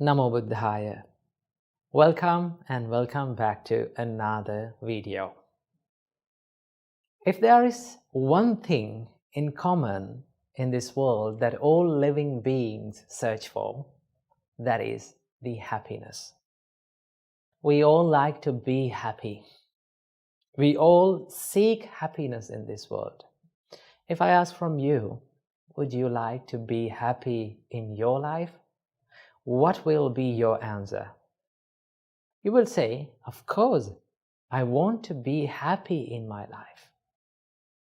Namo Buddhaya. Welcome and welcome back to another video. If there is one thing in common in this world that all living beings search for, that is the happiness. We all like to be happy. We all seek happiness in this world. If I ask from you, would you like to be happy in your life? What will be your answer? You will say, of course, I want to be happy in my life.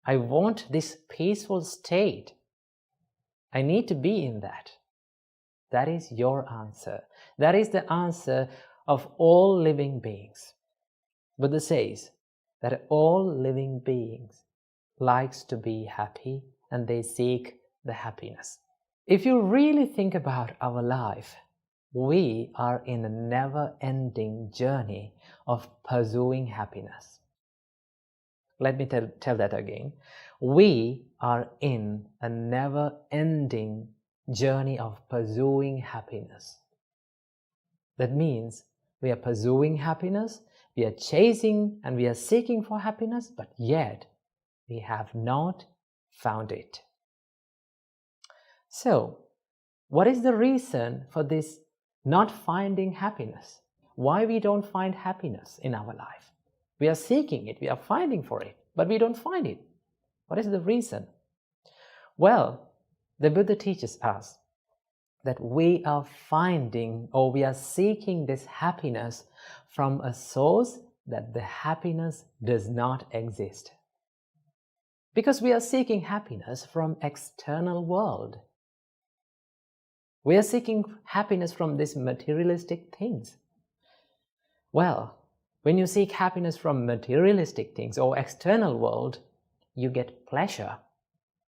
I want this peaceful state. I need to be in that. That is your answer. That is the answer of all living beings. Buddha says that all living beings likes to be happy and they seek the happiness. If you really think about our life, we are in a never-ending journey of pursuing happiness. Let me tell that again. We are in a never-ending journey of pursuing happiness. That means we are pursuing happiness, we are chasing and we are seeking for happiness, but yet we have not found it. So, what is the reason for this not finding happiness? Why we don't find happiness in our life? We are seeking it, we are finding for it, but we don't find it. What is the reason? Well, the Buddha teaches us that we are finding or we are seeking this happiness from a source that the happiness does not exist. Because we are seeking happiness from external world. We are seeking happiness from these materialistic things. Well, when you seek happiness from materialistic things or external world, you get pleasure,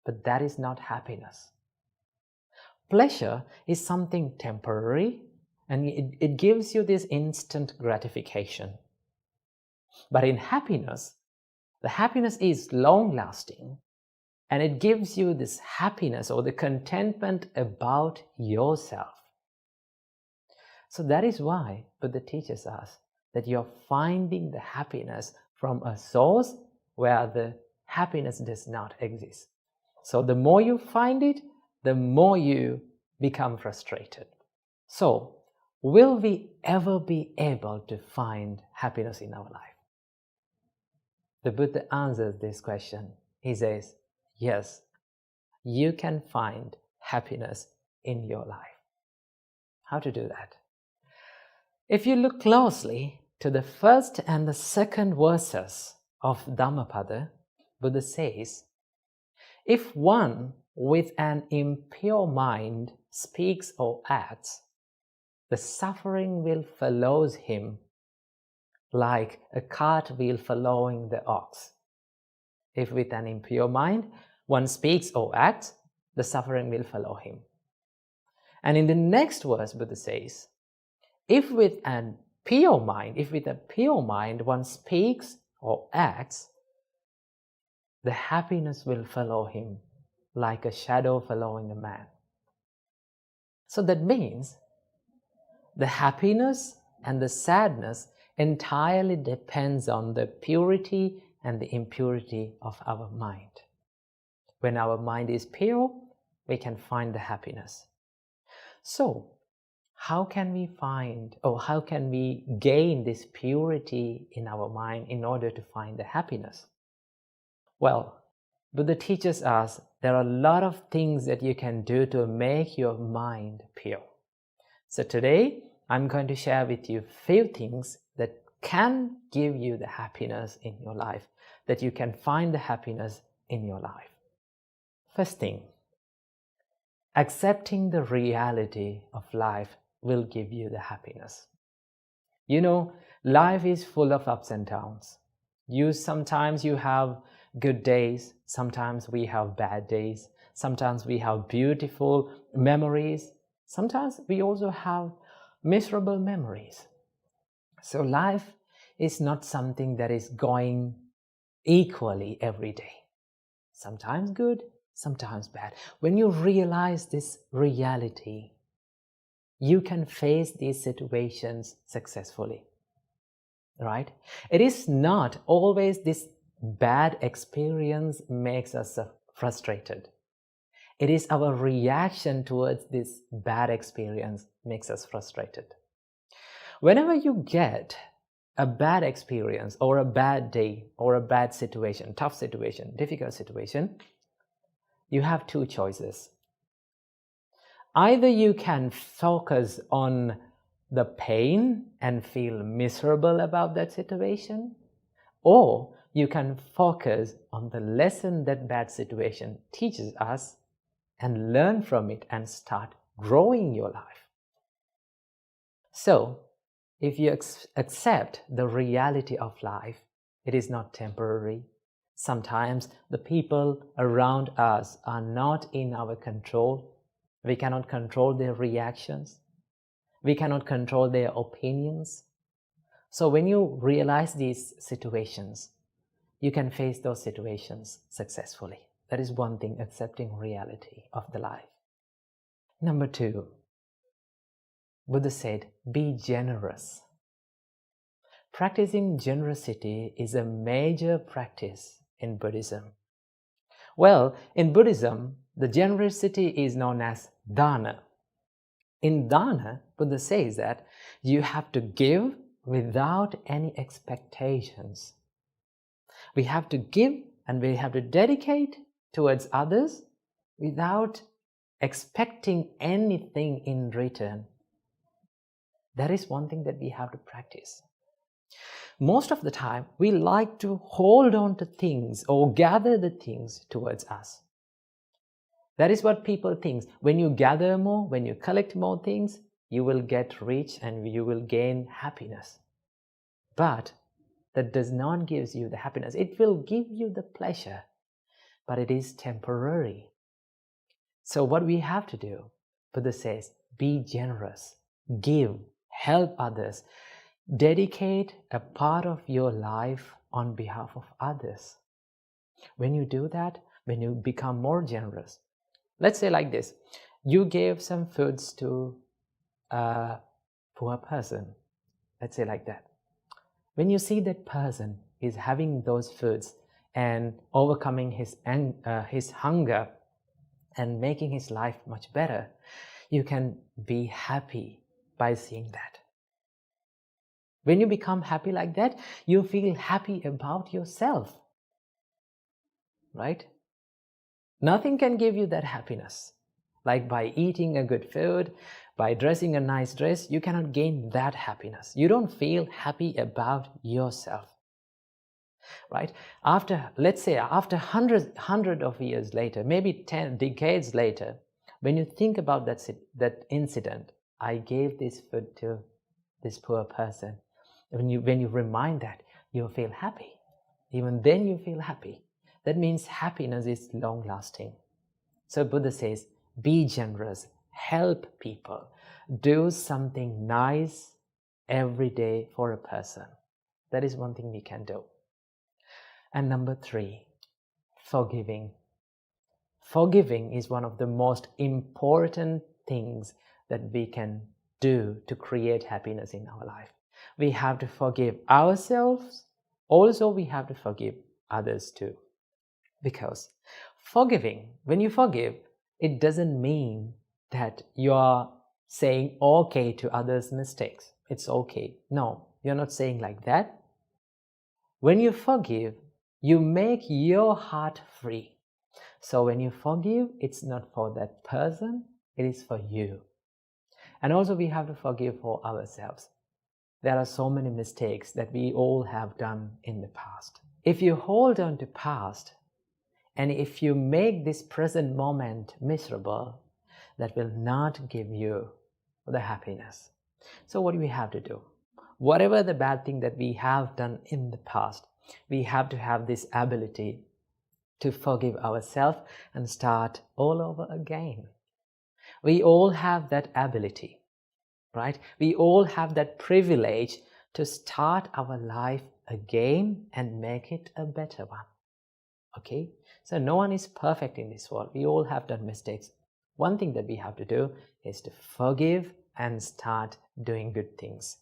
but that is not happiness. Pleasure is something temporary and it gives you this instant gratification. But in happiness, the happiness is long-lasting. And it gives you this happiness or the contentment about yourself. So that is why Buddha teaches us that you're finding the happiness from a source where the happiness does not exist. So the more you find it, the more you become frustrated. So, will we ever be able to find happiness in our life? The Buddha answers this question. He says, yes, you can find happiness in your life. How to do that? If you look closely to the first and the second verses of Dhammapada, Buddha says, if one with an impure mind speaks or acts, the suffering will follow him like a cartwheel following the ox. If with an impure mind one speaks or acts, the suffering will follow him. And in the next verse, Buddha says, if with a pure mind one speaks or acts, the happiness will follow him like a shadow following a man. So that means the happiness and the sadness entirely depends on the purity and the impurity of our mind. When our mind is pure, we can find the happiness. So, how can we find or how can we gain this purity in our mind in order to find the happiness? Well, Buddha teaches us there are a lot of things that you can do to make your mind pure. So today, I'm going to share with you a few things that can give you the happiness in your life, that you can find the happiness in your life. First thing, accepting the reality of life will give you the happiness. You know, life is full of ups and downs. Sometimes you have good days, sometimes we have bad days, sometimes we have beautiful memories, sometimes we also have miserable memories. So life is not something that is going equally every day. Sometimes good, sometimes bad. When you realize this reality, you can face these situations successfully, right? It is not always this bad experience makes us frustrated. It is our reaction towards this bad experience makes us frustrated. Whenever you get a bad experience or a bad day or a bad situation, tough situation, difficult situation, you have two choices. Either you can focus on the pain and feel miserable about that situation, or you can focus on the lesson that bad situation teaches us and learn from it and start growing your life. So, if you accept the reality of life, it is not temporary. Sometimes the people around us are not in our control. We cannot control their reactions. We cannot control their opinions. So when you realize these situations, you can face those situations successfully. That is one thing, accepting reality of the life. Number 2, Buddha said, be generous. Practicing generosity is a major practice in Buddhism. Well, in Buddhism, the generosity is known as dana. In dana, Buddha says that you have to give without any expectations. We have to give and we have to dedicate towards others without expecting anything in return. That is one thing that we have to practice. Most of the time, we like to hold on to things or gather the things towards us. That is what people think. When you gather more, when you collect more things, you will get rich and you will gain happiness. But that does not give you the happiness. It will give you the pleasure, but it is temporary. So what we have to do, Buddha says, be generous, give, help others, dedicate a part of your life on behalf of others. When you do that, when you become more generous, let's say like this, you gave some foods to a poor person, let's say like that. When you see that person is having those foods and overcoming his hunger and making his life much better, you can be happy by seeing that. When you become happy like that, you feel happy about yourself, right? Nothing can give you that happiness. Like by eating a good food, by dressing a nice dress, you cannot gain that happiness. You don't feel happy about yourself, right? Let's say after hundred of years later, maybe 10 decades later, when you think about that incident, I gave this food to this poor person. When you remind that, you feel happy. Even then you feel happy. That means happiness is long-lasting. So Buddha says, be generous, help people, do something nice every day for a person. That is one thing we can do. And number 3, forgiving. Forgiving is one of the most important things that we can do to create happiness in our life. We have to forgive ourselves. Also, we have to forgive others too. Because forgiving, when you forgive, it doesn't mean that you are saying okay to others' mistakes. It's okay. No, you're not saying like that. When you forgive, you make your heart free. So when you forgive, it's not for that person, it is for you. And also we have to forgive for ourselves. There are so many mistakes that we all have done in the past. If you hold on to past, and if you make this present moment miserable, that will not give you the happiness. So what do we have to do? Whatever the bad thing that we have done in the past, we have to have this ability to forgive ourselves and start all over again. We all have that ability, right? We all have that privilege to start our life again and make it a better one. Okay? So no one is perfect in this world. We all have done mistakes. One thing that we have to do is to forgive and start doing good things.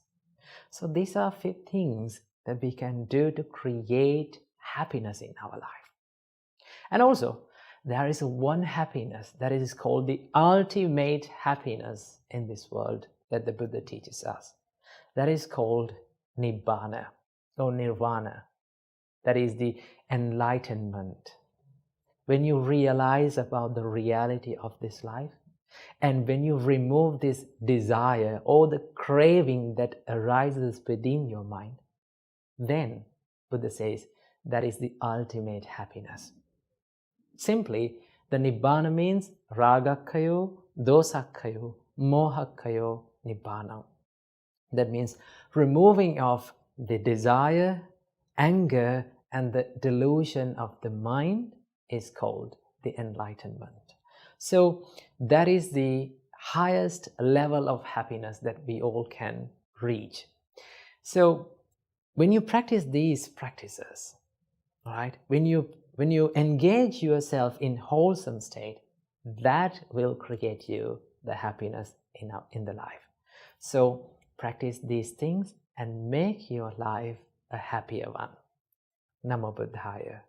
So these are 5 things that we can do to create happiness in our life. And also, there is one happiness that is called the ultimate happiness in this world that the Buddha teaches us. That is called Nibbana or Nirvana. That is the enlightenment. When you realize about the reality of this life, and when you remove this desire or the craving that arises within your mind, then Buddha says that is the ultimate happiness. Simply, the Nibbana means Ragakkayo, Dosakkayo, Mohakkayo, Nibbana. That means removing of the desire, anger, and the delusion of the mind is called the enlightenment. So that is the highest level of happiness that we all can reach. So when you practice these practices, right, when you engage yourself in wholesome state, that will create you the happiness in the life. So practice these things and make your life a happier one. Namo Buddhaya.